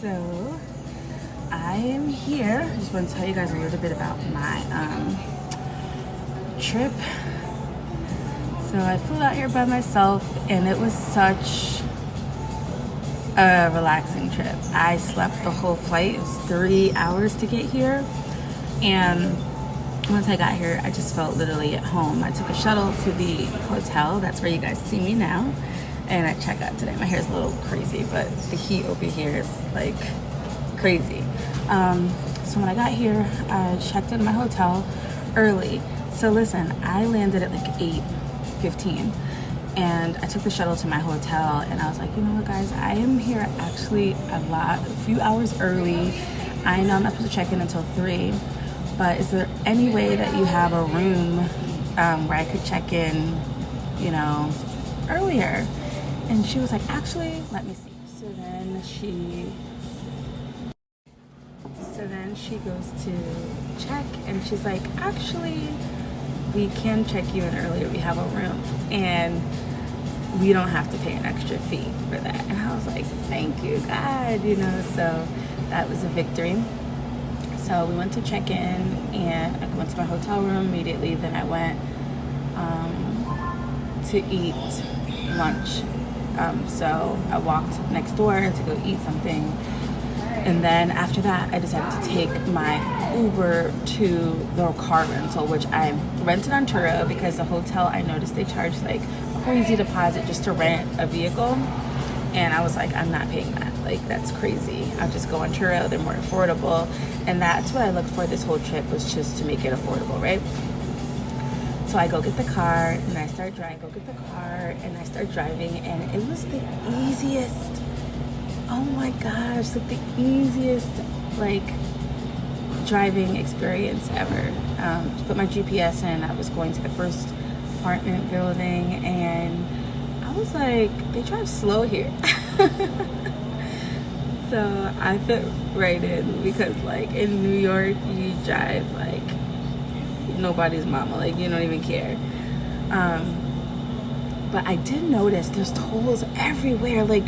So I am here. I just want to tell you guys a little bit about my trip. So I flew out here by myself, and it was such a relaxing trip. I slept the whole flight. It was 3 hours to get here, and once I got here, I just felt literally at home. I took a shuttle to the hotel. That's where you guys see me now. And I check out today. My hair's a little crazy, but the heat over here is like crazy. So when I got here, I checked into my hotel early. So listen, I landed at like 8:15, and I took the shuttle to my hotel, and I was like, you know what, guys, I am here actually a few hours early. I know I'm not supposed to check in until 3, but is there any way that you have a room where I could check in, you know, earlier? And she was like, actually, let me see. So then she goes to check, and she's like, actually, we can check you in earlier. We have a room, and we don't have to pay an extra fee for that. And I was like, thank you, God, you know. So that was a victory. So we went to check in, and I went to my hotel room immediately. Then I went to eat lunch. So I walked next door to go eat something, and then after that I decided to take my Uber to the car rental, which I rented on Turo because the hotel, I noticed they charge like crazy deposit just to rent a vehicle, and I was like, I'm not paying that. Like, that's crazy. I'll just go on Turo. They're more affordable, and that's what I looked for this whole trip, was just to make it affordable, right? So I go get the car, and I start driving. Go get the car, and I start driving, and it was the easiest. Oh my gosh, like the easiest like driving experience ever. Just put my GPS in. I was going to the first apartment building, and I was like, they drive slow here. So I fit right in, because like in New York, you drive like nobody's mama, like you don't even care. But I did notice there's tolls everywhere, like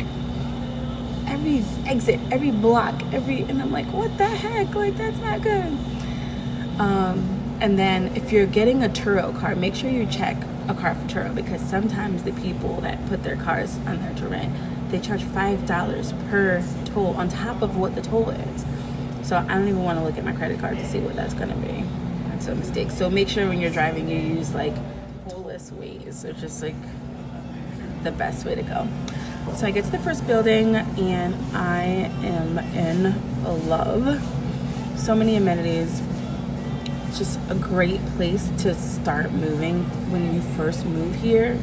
every exit, every block, and I'm like, what the heck, like that's not good. And then if you're getting a Turo car, make sure you check a car for Turo, because sometimes the people that put their cars on there to rent, they charge $5 per toll on top of what the toll is. So I don't even want to look at my credit card to see what that's going to be. That's a mistake. So make sure when you're driving, you use like tollless ways. They're just like the best way to go. So I get to the first building, and I am in love. So many amenities. It's just a great place to start moving when you first move here.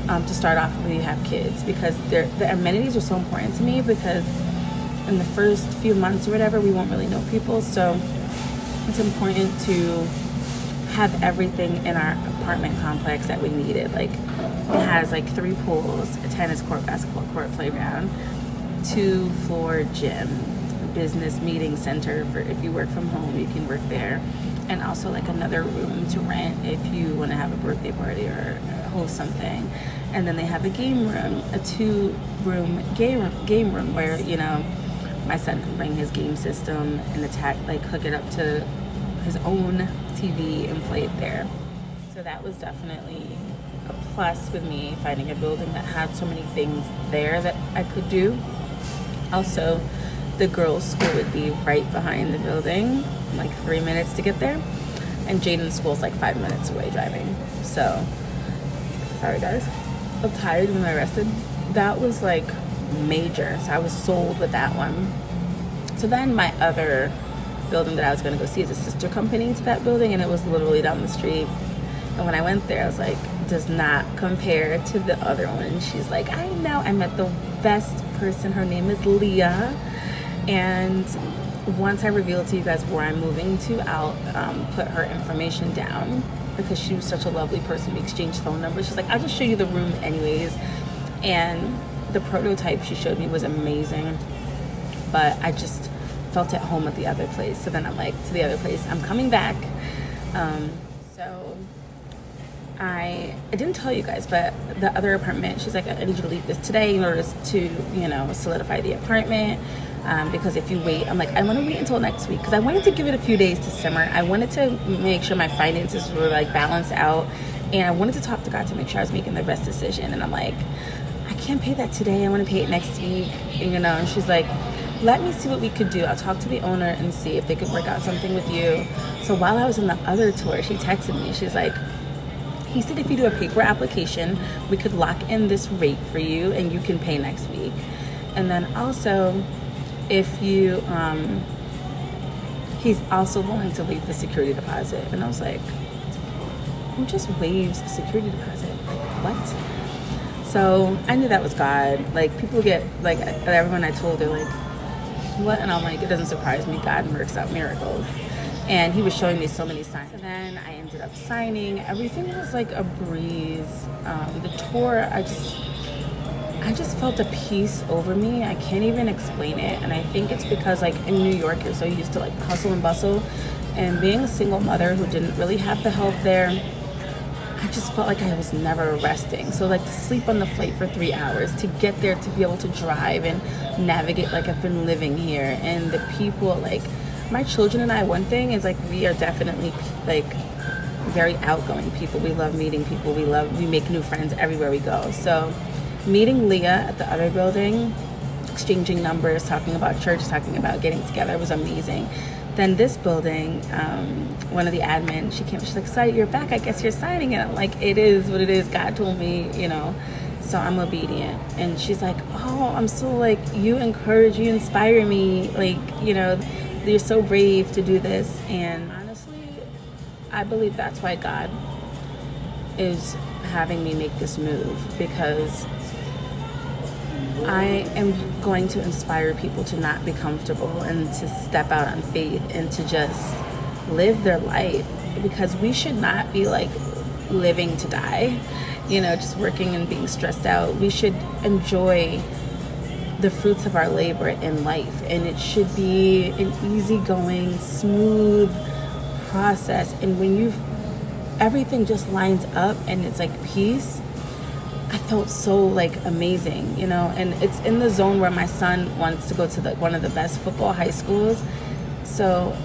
To start off when you have kids, because the amenities are so important to me, because in the first few months or whatever, we won't really know people. So it's important to have everything in our apartment complex that we needed. Like, it has like 3 pools, a tennis court, basketball court, playground, 2-floor gym, business meeting center for if you work from home, you can work there, and also like another room to rent if you want to have a birthday party or host something. And then they have a game room, a 2-room game room where, you know, my son can bring his game system and hook it up to his own TV and play it there. So that was definitely a plus with me finding a building that had so many things there that I could do. Also, the girls' school would be right behind the building, like 3 minutes to get there, and Jaden's school's like 5 minutes away driving. So, sorry guys, I'm tired when I rested. That was like major, so I was sold with that one. So then my other building that I was going to go see is a sister company to that building, and it was literally down the street. And when I went there, I was like, does not compare to the other one. And she's like, I know. I met the best person. Her name is Leah. And once I reveal to you guys where I'm moving to, I'll put her information down, because she was such a lovely person. We exchanged phone numbers. She's like, I'll just show you the room anyways. And the prototype she showed me was amazing, but I just felt at home at the other place. So then I'm like, to the other place, I'm coming back. So I didn't tell you guys, but the other apartment, she's like, I need you to leave this today in order to, you know, solidify the apartment. because if you wait, I'm like, I want to wait until next week because I wanted to give it a few days to simmer. I wanted to make sure my finances were like balanced out, and I wanted to talk to God to make sure I was making the best decision. And I'm like, I can't pay that today. I want to pay it next week, And she's like, let me see what we could do. I'll talk to the owner and see if they could work out something with you. So while I was on the other tour, she texted me. She's like, he said if you do a paper application, we could lock in this rate for you and you can pay next week. And then also, if you, he's also willing to waive the security deposit. And I was like, who just waives a security deposit? Like, what? So I knew that was God. Like, people get, like, everyone I told, they're like, what? And I'm like, it doesn't surprise me. God works out miracles. And he was showing me so many signs. And then I ended up signing. Everything was like a breeze. The tour, I just felt a peace over me. I can't even explain it. And I think it's because, like, in New York, you're so used to like hustle and bustle. And being a single mother who didn't really have the help there, I just felt like I was never resting. So like to sleep on the flight for 3 hours, to get there, to be able to drive and navigate like I've been living here. And the people, like my children and I, one thing is like we are definitely like very outgoing people. We love meeting people. We make new friends everywhere we go. So meeting Leah at the other building, exchanging numbers, talking about church, talking about getting together was amazing. Then this building, one of the admins, she came, she's like, sorry, you're back. I guess you're signing it. I'm like, it is what it is. God told me, so I'm obedient. And she's like, oh, I'm so like, you inspire me. Like, you're so brave to do this. And honestly, I believe that's why God is having me make this move, because I am going to inspire people to not be comfortable and to step out on faith and to just live their life, because we should not be like living to die, just working and being stressed out. We should enjoy the fruits of our labor in life, and it should be an easygoing, smooth process. And when everything just lines up and it's like peace, I felt so like amazing, and it's in the zone where my son wants to go to one of the best football high schools. So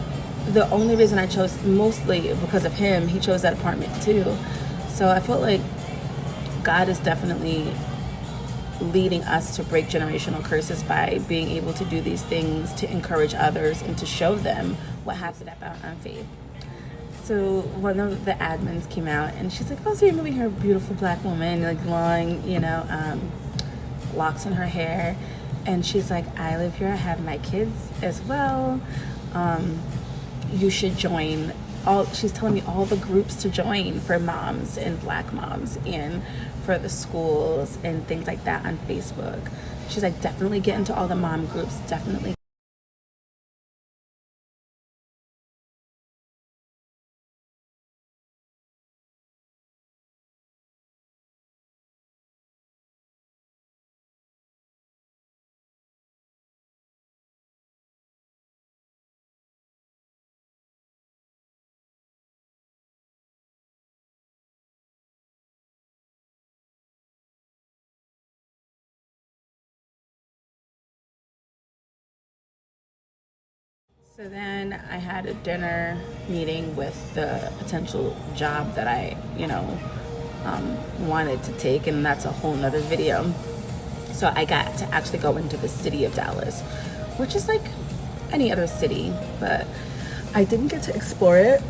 the only reason I chose, mostly because of him, he chose that apartment too. So I felt like God is definitely leading us to break generational curses by being able to do these things to encourage others and to show them what has to step out on faith. So one of the admins came out and she's like, oh, so you're moving her beautiful black woman, like long, locks in her hair. And she's like, I live here, I have my kids as well. You should join she's telling me all the groups to join for moms and black moms and for the schools and things like that on Facebook. She's like, definitely get into all the mom groups, definitely. So then I had a dinner meeting with the potential job that I, wanted to take, and that's a whole nother video. So I got to actually go into the city of Dallas, which is like any other city, but I didn't get to explore it.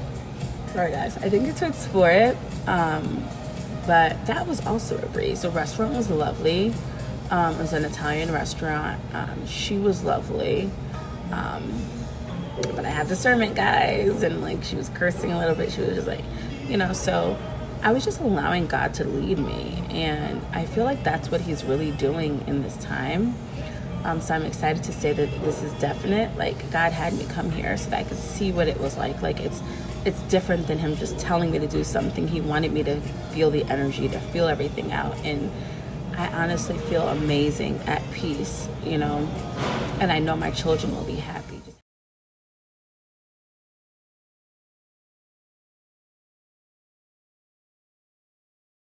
Sorry guys, I didn't get to explore it, but that was also a breeze. The restaurant was lovely. It was an Italian restaurant. She was lovely. But I had discernment, guys, and like she was cursing a little bit. She was just like, so I was just allowing God to lead me, and I feel like that's what he's really doing in this time. So I'm excited to say that this is definite. Like, God had me come here so that I could see what it was like. Like, it's different than him just telling me to do something. He wanted me to feel the energy, to feel everything out, and I honestly feel amazing, at peace, and I know my children will be happy.